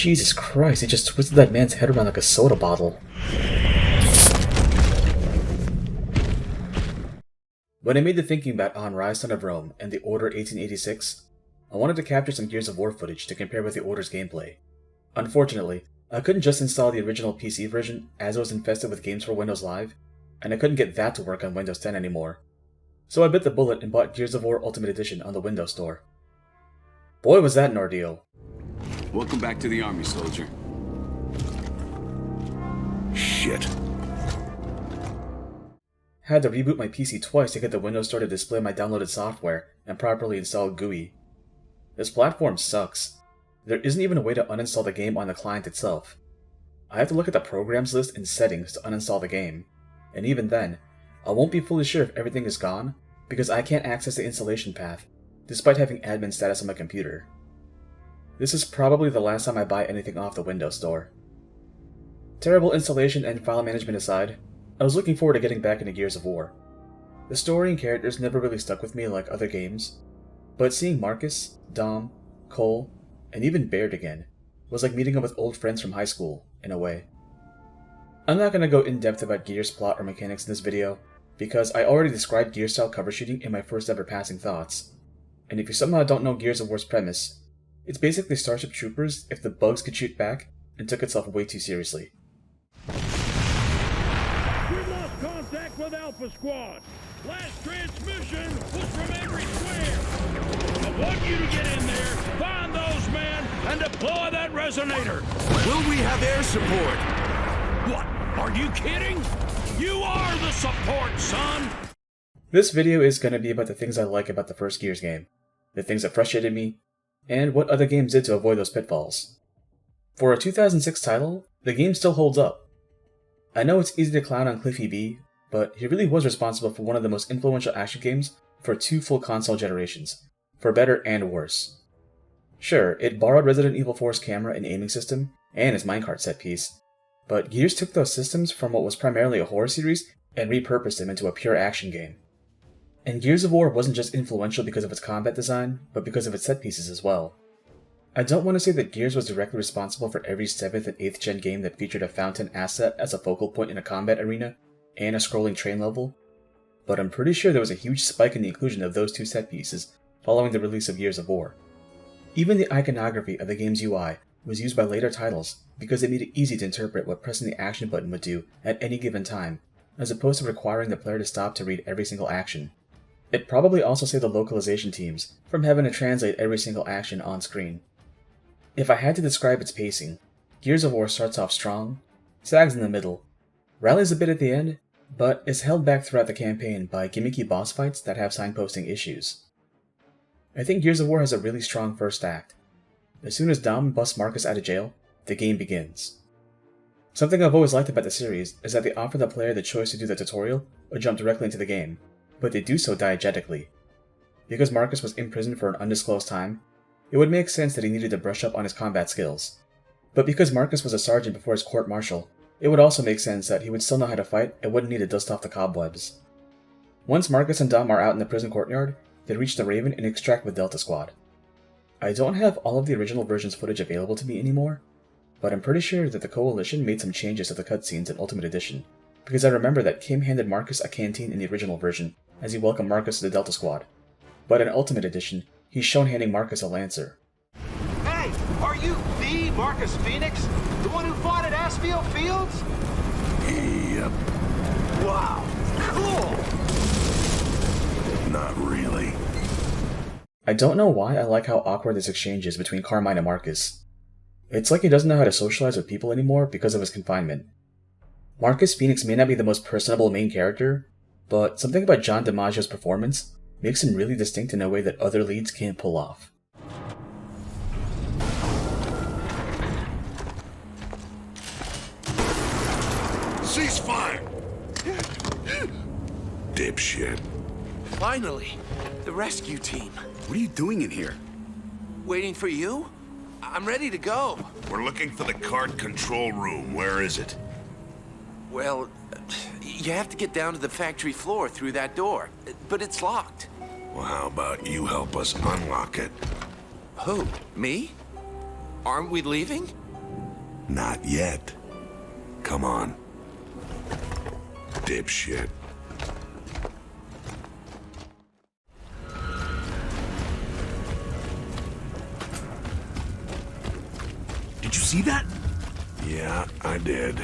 Jesus Christ, he just twisted that man's head around like a soda bottle. When I made the thinking bet on Rise Son of Rome and The Order 1886, I wanted to capture some Gears of War footage to compare with The Order's gameplay. Unfortunately, I couldn't just install the original PC version as it was infested with games for Windows Live, and I couldn't get that to work on Windows 10 anymore. So I bit the bullet and bought Gears of War Ultimate Edition on the Windows Store. Boy, was that an ordeal. Welcome back to the army, soldier. Shit. Had to reboot my PC twice to get the Windows Store to display my downloaded software and properly install GUI. This platform sucks. There isn't even a way to uninstall the game on the client itself. I have to look at the programs list in settings to uninstall the game, and even then, I won't be fully sure if everything is gone because I can't access the installation path, despite having admin status on my computer. This is probably the last time I buy anything off the Windows Store. Terrible installation and file management aside, I was looking forward to getting back into Gears of War. The story and characters never really stuck with me like other games, but seeing Marcus, Dom, Cole, and even Baird again was like meeting up with old friends from high school, in a way. I'm not going to go in-depth about Gears plot or mechanics in this video, because I already described Gears-style cover shooting in my first ever passing thoughts. And if you somehow don't know Gears of War's premise, it's basically Starship Troopers if the bugs could shoot back and took itself way too seriously. We lost contact with Alpha Squad. Last transmission was from every square. I want you to get in there, find those men, and deploy that resonator. Will we have air support? What? Are you kidding? You are the support, son! This video is going to be about the things I like about the first Gears game, the things that frustrated me, and what other games did to avoid those pitfalls. For a 2006 title, the game still holds up. I know it's easy to clown on Cliffy B, but he really was responsible for one of the most influential action games for 2 full console generations, for better and worse. Sure, it borrowed Resident Evil 4's camera and aiming system, and its minecart set piece, but Gears took those systems from what was primarily a horror series and repurposed them into a pure action game. And Gears of War wasn't just influential because of its combat design, but because of its set pieces as well. I don't want to say that Gears was directly responsible for every 7th and 8th gen game that featured a fountain asset as a focal point in a combat arena and a scrolling train level, but I'm pretty sure there was a huge spike in the inclusion of those 2 set pieces following the release of Gears of War. Even the iconography of the game's UI was used by later titles because it made it easy to interpret what pressing the action button would do at any given time, as opposed to requiring the player to stop to read every single action. It probably also saved the localization teams from having to translate every single action on screen. If I had to describe its pacing, Gears of War starts off strong, sags in the middle, rallies a bit at the end, but is held back throughout the campaign by gimmicky boss fights that have signposting issues. I think Gears of War has a really strong first act. As soon as Dom busts Marcus out of jail, the game begins. Something I've always liked about the series is that they offer the player the choice to do the tutorial or jump directly into the game, but they do so diegetically. Because Marcus was imprisoned for an undisclosed time, it would make sense that he needed to brush up on his combat skills. But because Marcus was a sergeant before his court-martial, it would also make sense that he would still know how to fight and wouldn't need to dust off the cobwebs. Once Marcus and Dom are out in the prison courtyard, they reach the Raven and extract with Delta Squad. I don't have all of the original version's footage available to me anymore, but I'm pretty sure that the Coalition made some changes to the cutscenes in Ultimate Edition, because I remember that Kim handed Marcus a canteen in the original version as he welcomed Marcus to the Delta Squad, but in Ultimate Edition, he's shown handing Marcus a Lancer. Hey, are you the Marcus Phoenix? The one who fought at Asfield Fields? Yep. Wow, cool! Not really. I don't know why I like how awkward this exchange is between Carmine and Marcus. It's like he doesn't know how to socialize with people anymore because of his confinement. Marcus Phoenix may not be the most personable main character, but something about John DiMaggio's performance makes him really distinct in a way that other leads can't pull off. Ceasefire! Dipshit. Finally, the rescue team. What are you doing in here? Waiting for you? I'm ready to go. We're looking for the cart control room. Where is it? Well, you have to get down to the factory floor through that door, but it's locked. Well, how about you help us unlock it? Who? Me? Aren't we leaving? Not yet. Come on. Dipshit. Did you see that? Yeah, I did.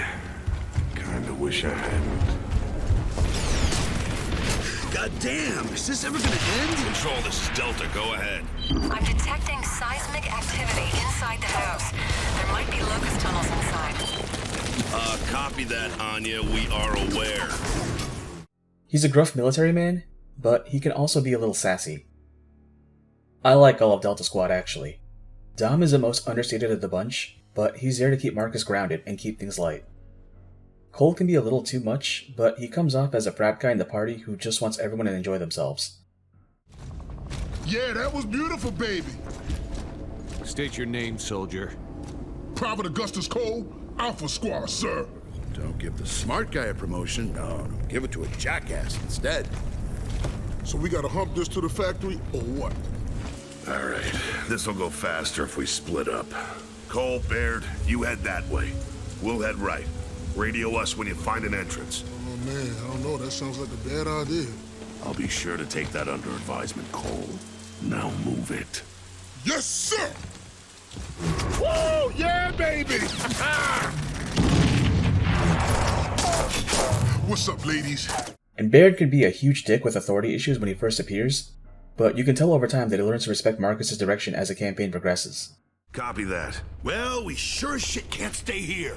Kinda wish I hadn't. God damn, is this ever gonna end? Control, this is Delta. Go ahead. I'm detecting seismic activity inside the house. There might be locust tunnels inside. Copy that, Anya. We are aware. He's a gruff military man, but he can also be a little sassy. I like all of Delta Squad, actually. Dom is the most understated of the bunch, but he's there to keep Marcus grounded and keep things light. Cole can be a little too much, but he comes off as a frat guy in the party who just wants everyone to enjoy themselves. Yeah, that was beautiful, baby. State your name, soldier. Private Augustus Cole, Alpha Squad, sir. Don't give the smart guy a promotion. No, give it to a jackass instead. So we gotta hump this to the factory, or what? All right. This'll go faster if we split up. Cole, Baird, you head that way. We'll head right. Radio us when you find an entrance. Oh man, I don't know, that sounds like a bad idea. I'll be sure to take that under advisement, Cole. Now move it. Yes, sir! Woo! Yeah, baby! What's up, ladies? And Baird can be a huge dick with authority issues when he first appears, but you can tell over time that he learns to respect Marcus's direction as the campaign progresses. Copy that. Well, we sure as shit can't stay here.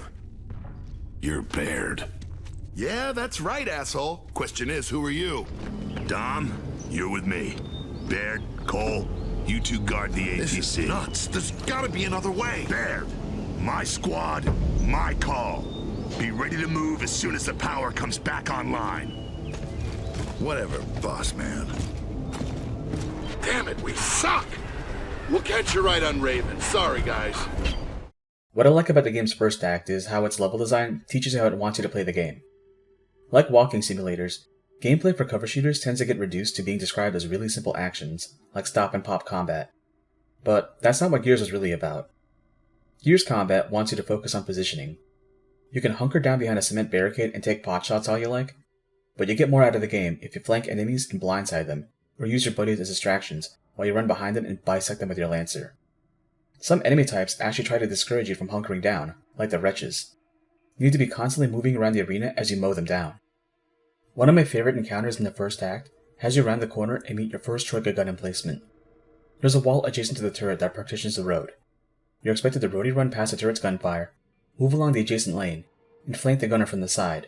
You're Baird. Yeah, that's right, asshole. Question is, who are you? Dom, you're with me. Baird, Cole, you two guard the This is APC. nuts. There's gotta be another way. Baird, my squad, my call. Be ready to move as soon as the power comes back online. Whatever, boss man. Damn it, we suck. We'll catch you right on Raven. Sorry, guys. What I like about the game's first act is how its level design teaches you how it wants you to play the game. Like walking simulators, gameplay for cover shooters tends to get reduced to being described as really simple actions, like stop and pop combat. But that's not what Gears was really about. Gears combat wants you to focus on positioning. You can hunker down behind a cement barricade and take pot shots all you like, but you get more out of the game if you flank enemies and blindside them, or use your buddies as distractions while you run behind them and bisect them with your Lancer. Some enemy types actually try to discourage you from hunkering down, like the Wretches. You need to be constantly moving around the arena as you mow them down. One of my favorite encounters in the first act has you round the corner and meet your first Troika gun emplacement. There's a wall adjacent to the turret that partitions the road. You're expected to roadie run past the turret's gunfire, move along the adjacent lane, and flank the gunner from the side.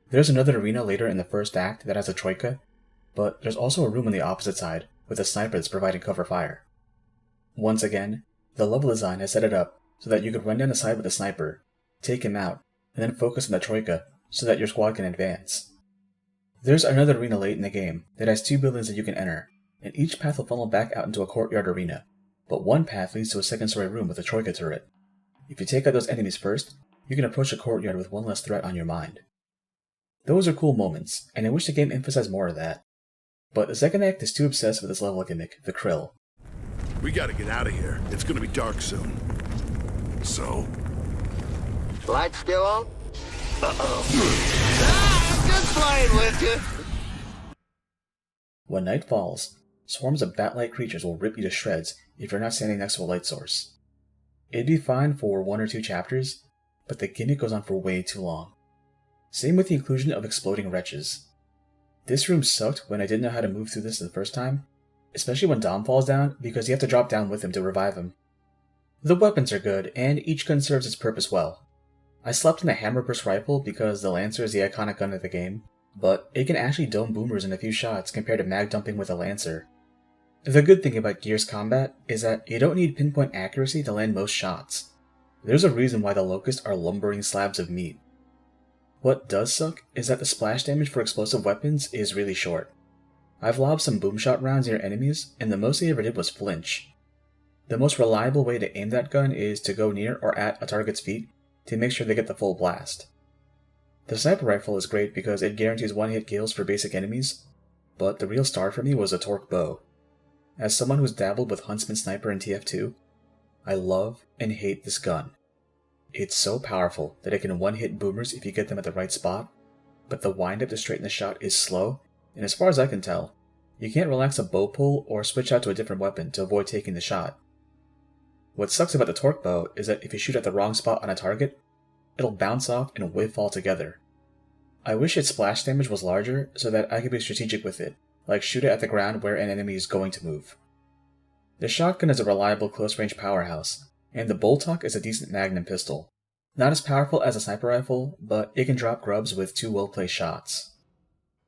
There's another arena later in the first act that has a Troika, but there's also a room on the opposite side with a sniper that's providing cover fire. Once again, the level design has set it up so that you could run down the side with a sniper, take him out, and then focus on the Troika so that your squad can advance. There's another arena late in the game that has 2 buildings that you can enter, and each path will funnel back out into a courtyard arena, but one path leads to a second-story room with a Troika turret. If you take out those enemies first, you can approach the courtyard with one less threat on your mind. Those are cool moments, and I wish the game emphasized more of that. But the second act is too obsessed with this level gimmick, the Krill. We gotta get out of here. It's gonna be dark soon. So? Lights still on? I'm just playing with you. When night falls, swarms of bat-like creatures will rip you to shreds if you're not standing next to a light source. It'd be fine for 1 or 2 chapters, but the gimmick goes on for way too long. Same with the inclusion of exploding wretches. This room sucked when I didn't know how to move through this the first time, especially when Dom falls down because you have to drop down with him to revive him. The weapons are good, and each gun serves its purpose well. I slept in the Hammerburst rifle because the Lancer is the iconic gun of the game, but it can actually dome boomers in a few shots compared to mag dumping with a Lancer. The good thing about Gears combat is that you don't need pinpoint accuracy to land most shots. There's a reason why the Locusts are lumbering slabs of meat. What does suck is that the splash damage for explosive weapons is really short. I've lobbed some boomshot rounds near enemies, and the most they ever did was flinch. The most reliable way to aim that gun is to go near or at a target's feet to make sure they get the full blast. The sniper rifle is great because it guarantees one-hit kills for basic enemies, but the real star for me was a torque bow. As someone who's dabbled with Huntsman Sniper in TF2, I love and hate this gun. it's so powerful that it can one-hit boomers if you get them at the right spot, but the wind-up to straighten the shot is slow, and as far as I can tell, you can't relax a bow pull or switch out to a different weapon to avoid taking the shot. What sucks about the torque bow is that if you shoot at the wrong spot on a target, it'll bounce off and whiff altogether. I wish its splash damage was larger so that I could be strategic with it, like shoot it at the ground where an enemy is going to move. The shotgun is a reliable close-range powerhouse, and the Boltok is a decent magnum pistol. Not as powerful as a sniper rifle, but it can drop grubs with 2 well-placed shots.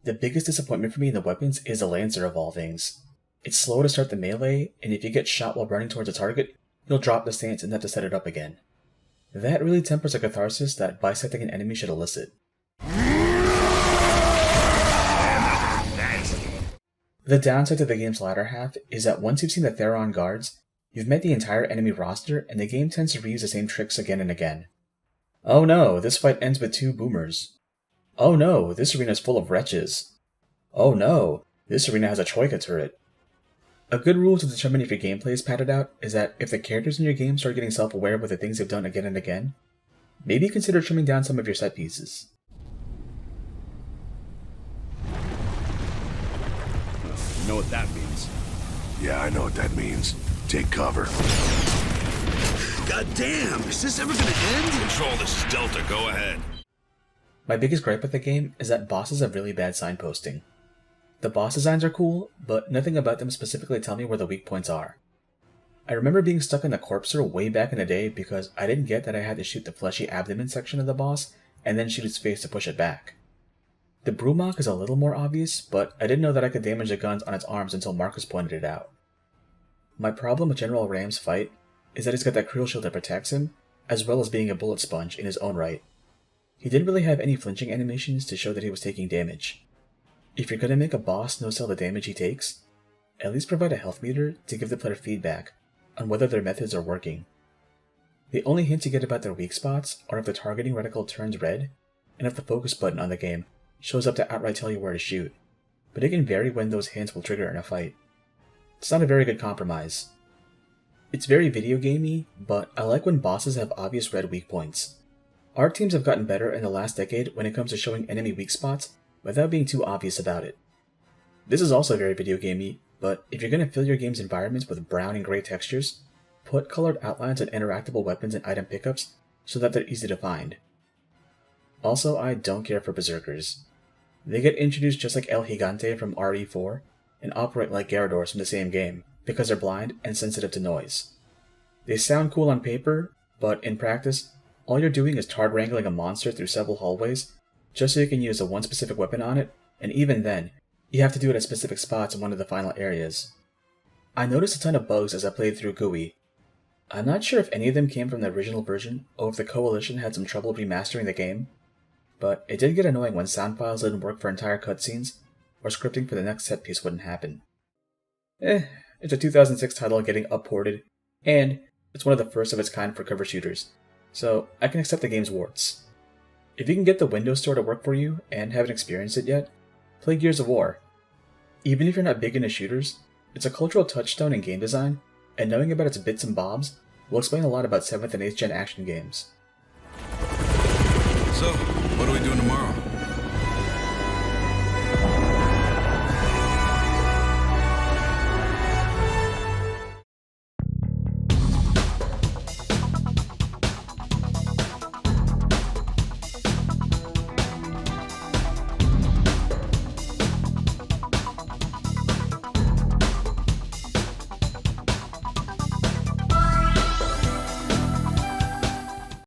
The biggest disappointment for me in the weapons is the Lancer of all things. It's slow to start the melee, and if you get shot while running towards a target, you'll drop the stance and have to set it up again. That really tempers a catharsis that bisecting an enemy should elicit. The downside to the game's latter half is that once you've seen the Theron guards, you've met the entire enemy roster and the game tends to reuse the same tricks again and again. Oh no, this fight ends with 2 boomers. Oh no, this arena is full of wretches. Oh no, this arena has a Troika turret. A good rule to determine if your gameplay is padded out is that if the characters in your game start getting self-aware with the things they've done again and again, maybe consider trimming down some of your set pieces. You know what that means? Yeah, I know what that means. Take cover. God damn, is this ever gonna end? Control, this is Delta. Go ahead. My biggest gripe with the game is that bosses have really bad signposting. The boss designs are cool, but nothing about them specifically tell me where the weak points are. I remember being stuck in the Corpser way back in the day because I didn't get that I had to shoot the fleshy abdomen section of the boss and then shoot its face to push it back. The Brumach is a little more obvious, but I didn't know that I could damage the guns on its arms until Marcus pointed it out. My problem with General Ram's fight is that he's got that Creel shield that protects him, as well as being a bullet sponge in his own right. He didn't really have any flinching animations to show that he was taking damage. If you're going to make a boss no-sell the damage he takes, at least provide a health meter to give the player feedback on whether their methods are working. The only hints you get about their weak spots are if the targeting reticle turns red, and if the focus button on the game shows up to outright tell you where to shoot, but it can vary when those hints will trigger in a fight. It's not a very good compromise. It's very video gamey, but I like when bosses have obvious red weak points. Art teams have gotten better in the last decade when it comes to showing enemy weak spots without being too obvious about it. This is also very video gamey, but if you're going to fill your game's environments with brown and gray textures, put colored outlines on interactable weapons and item pickups so that they're easy to find. Also, I don't care for Berserkers. They get introduced just like El Gigante from RE4 and operate like Gyarados from the same game because they're blind and sensitive to noise. They sound cool on paper, but in practice, all you're doing is tard wrangling a monster through several hallways just so you can use the one specific weapon on it, and even then, you have to do it at specific spots in one of the final areas. I noticed a ton of bugs as I played through GUI. I'm not sure if any of them came from the original version or if the Coalition had some trouble remastering the game, but it did get annoying when sound files didn't work for entire cutscenes, or scripting for the next set piece wouldn't happen. It's a 2006 title getting upported, and it's one of the first of its kind for cover shooters, so I can accept the game's warts. If you can get the Windows Store to work for you and haven't experienced it yet, play Gears of War. Even if you're not big into shooters, it's a cultural touchstone in game design, and knowing about its bits and bobs will explain a lot about 7th and 8th gen action games. So, what are we doing tomorrow?